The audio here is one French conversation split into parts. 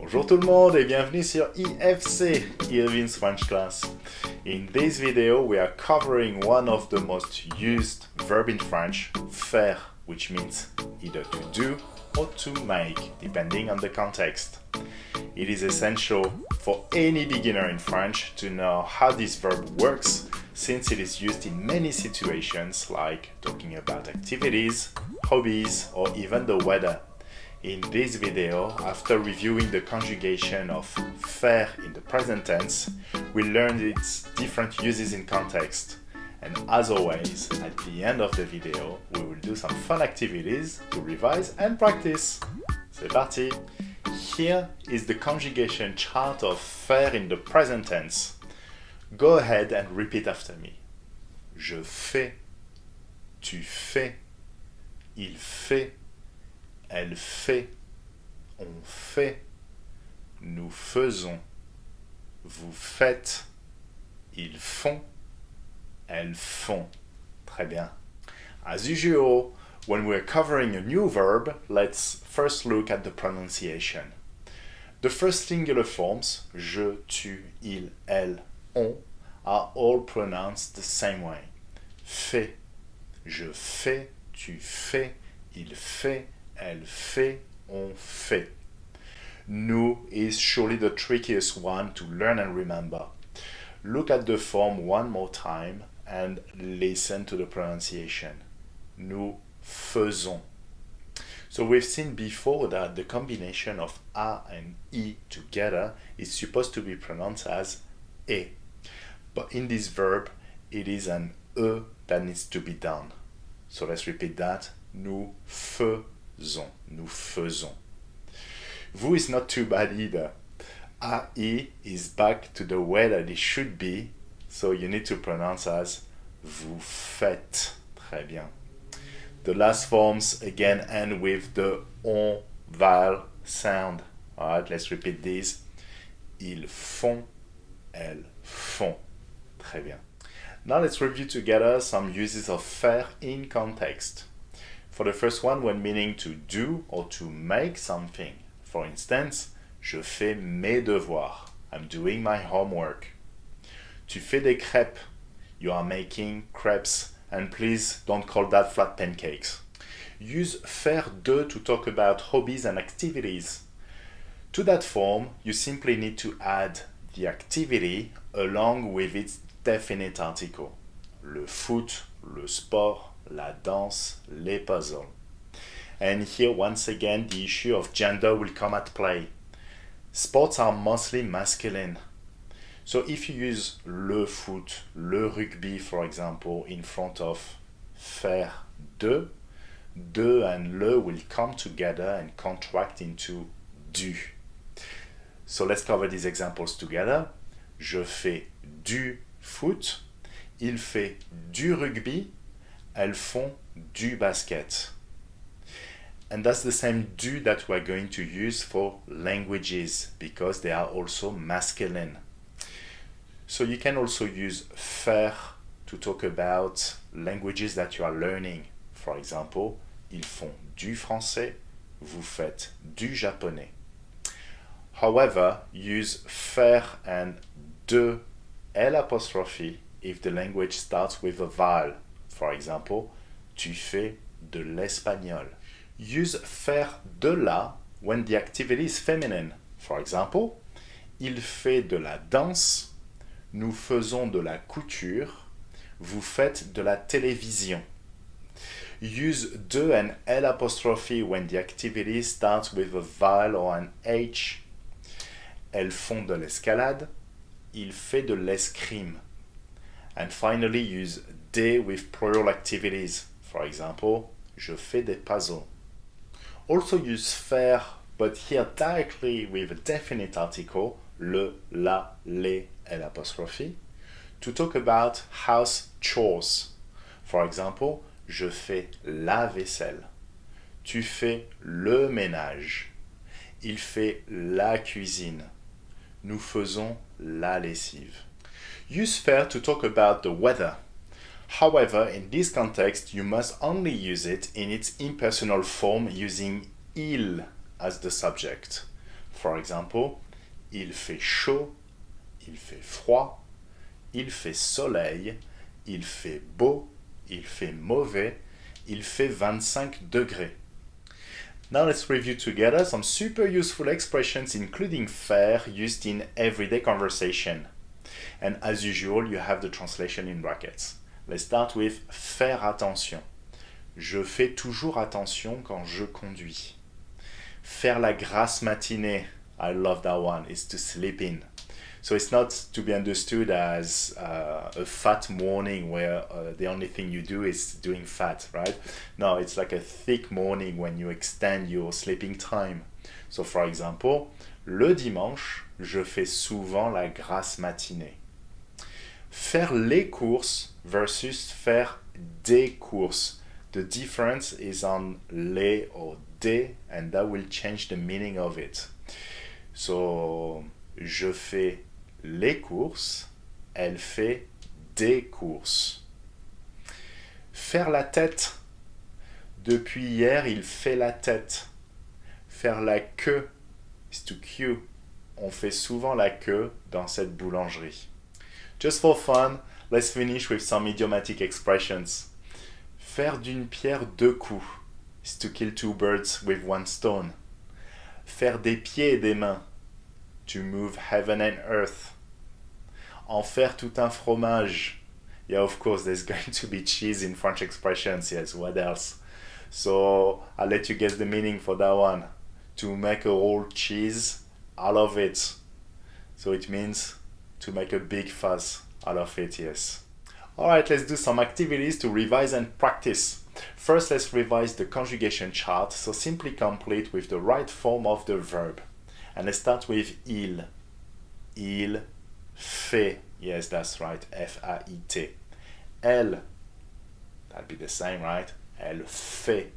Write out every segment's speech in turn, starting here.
Bonjour tout le monde et bienvenue sur IFC, Irwin's French Class. In this video we are covering one of the most used verb in French, faire, which means either to do or to make, depending on the context. It is essential for any beginner in French to know how this verb works, since it is used in many situations like talking about activities, hobbies, or even the weather. In this video, after reviewing the conjugation of faire in the present tense, we learned its different uses in context. And as always, at the end of the video, we will do some fun activities to revise and practice. C'est parti! Here is the conjugation chart of faire in the present tense. Go ahead and repeat after me. Je fais, tu fais, il fait, elle fait, on fait, nous faisons, vous faites, ils font, elles font. Très bien. As usual, when we're covering a new verb, let's first look at the pronunciation. The first singular forms, je, tu, il, elle, on, are all pronounced the same way. Fait, je fais, tu fais, il fait, elle fait, on fait. Nous is surely the trickiest one to learn and remember. Look at the form one more time and listen to the pronunciation. Nous faisons. So we've seen before that the combination of a and i together is supposed to be pronounced as e. But in this verb, it is an e that needs to be done. So let's repeat that. Nous faisons. Nous faisons. Vous is not too bad either. AI is back to the way that it should be, so you need to pronounce as vous faites. Très bien. The last forms again end with the on vowel sound. Alright, let's repeat these. Ils font, elles font. Très bien. Now let's review together some uses of faire in context. For the first one, when meaning to do or to make something. For instance, je fais mes devoirs. I'm doing my homework. Tu fais des crêpes. You are making crepes. And please don't call that flat pancakes. Use faire de to talk about hobbies and activities. To that form, you simply need to add the activity along with its definite article. Le foot, le sport, la danse, les puzzles. And here once again the issue of gender will come at play. Sports are mostly masculine. So if you use le foot, le rugby for example in front of faire de and le will come together and contract into du. So let's cover these examples together. Je fais du foot, il fait du rugby, elles font du basket. And that's the same du that we're going to use for languages because they are also masculine. So you can also use faire to talk about languages that you are learning. For example, ils font du français, vous faites du japonais. However, use faire and de L apostrophe if the language starts with a vowel. For example, tu fais de l'espagnol. Use faire de la when the activity is feminine. For example, il fait de la danse, nous faisons de la couture, vous faites de la télévision. Use de and L apostrophe when the activity starts with a vowel or an H. Elles font de l'escalade, il fait de l'escrime. And finally, use des with plural activities. For example, je fais des puzzles. Also use faire, but here directly with a definite article, le, la, les, L apostrophe, to talk about house chores. For example, je fais la vaisselle. Tu fais le ménage. Il fait la cuisine. Nous faisons la lessive. Use faire to talk about the weather. However, in this context, you must only use it in its impersonal form using il as the subject. For example, il fait chaud, il fait froid, il fait soleil, il fait beau, il fait mauvais, il fait 25 degrés. Now let's review together some super useful expressions including faire used in everyday conversation. And as usual, you have the translation in brackets. Let's start with faire attention. Je fais toujours attention quand je conduis. Faire la grasse matinée, I love that one, is to sleep in. So it's not to be understood as a fat morning where the only thing you do is doing fat, right? No, it's like a thick morning when you extend your sleeping time. So for example, le dimanche, je fais souvent la grasse matinée. Faire les courses versus faire des courses. The difference is on les or des, and that will change the meaning of it. So, je fais les courses, elle fait des courses. Faire la tête. Depuis hier, il fait la tête. Faire la queue is to queue. On fait souvent la queue dans cette boulangerie. Just for fun, let's finish with some idiomatic expressions. Faire d'une pierre deux coups is to kill two birds with one stone. Faire des pieds et des mains, to move heaven and earth. En faire tout un fromage. Yeah, of course, there's going to be cheese in French expressions. Yes, what else? So I'll let you guess the meaning for that one. To make a whole cheese out of it. So it means to make a big fuss out of it, yes. Alright, let's do some activities to revise and practice. First, let's revise the conjugation chart, so simply complete with the right form of the verb. And let's start with il. Il fait. Yes, that's right. F-A-I-T. Elle. That'd be the same, right? Elle fait.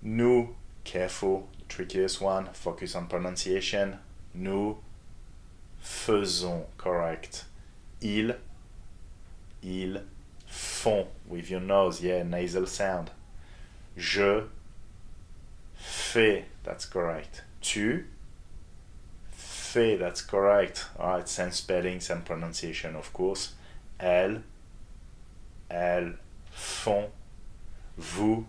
Nous. Careful. The trickiest one. Focus on pronunciation. Nous faisons. Correct. Ils font. With your nose. Yeah, nasal sound. Je fais. That's correct. Tu fais, that's correct. Alright, same spelling, same pronunciation, of course. Elles font. Vous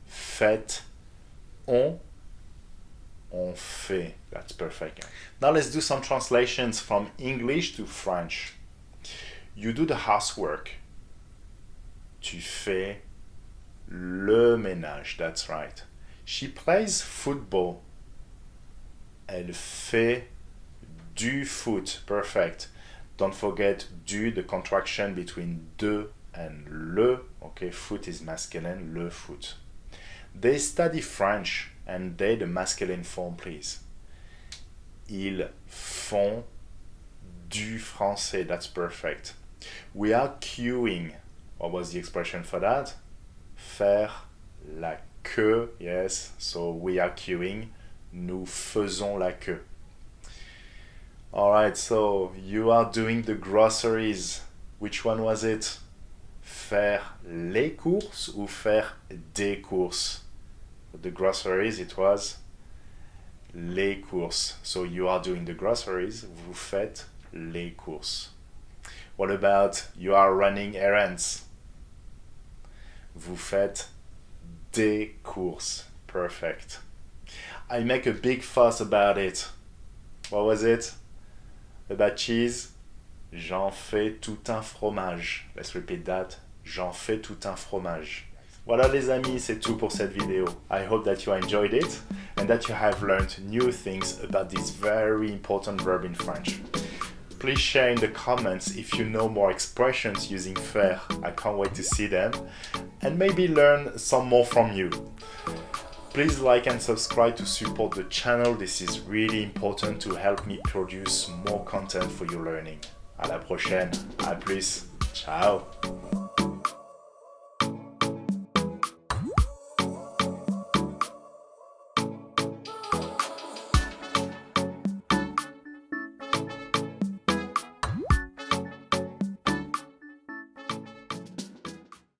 faites. On fait. That's perfect. Now let's do some translations from English to French. You do the housework. Tu fais le ménage. That's right. She plays football. Elle fait du foot. Perfect. Don't forget du, the contraction between de and le. Okay, foot is masculine, le foot. They study French, and they, the masculine form, please. Ils font du français. That's perfect. We are queuing. What was the expression for that? Faire la queue. Yes, so we are queuing. Nous faisons la queue. Alright, so you are doing the groceries. Which one was it? Faire les courses ou faire des courses? For the groceries, it was les courses. So you are doing the groceries. Vous faites les courses. What about you are running errands? Vous faites des courses. Perfect. I make a big fuss about it. What was it? About cheese? J'en fais tout un fromage. Let's repeat that. J'en fais tout un fromage. Voilà les amis, c'est tout pour cette vidéo. I hope that you enjoyed it and that you have learned new things about this very important verb in French. Please share in the comments if you know more expressions using faire. I can't wait to see them and maybe learn some more from you. Please like and subscribe to support the channel. This is really important to help me produce more content for your learning. À la prochaine. À plus. Ciao.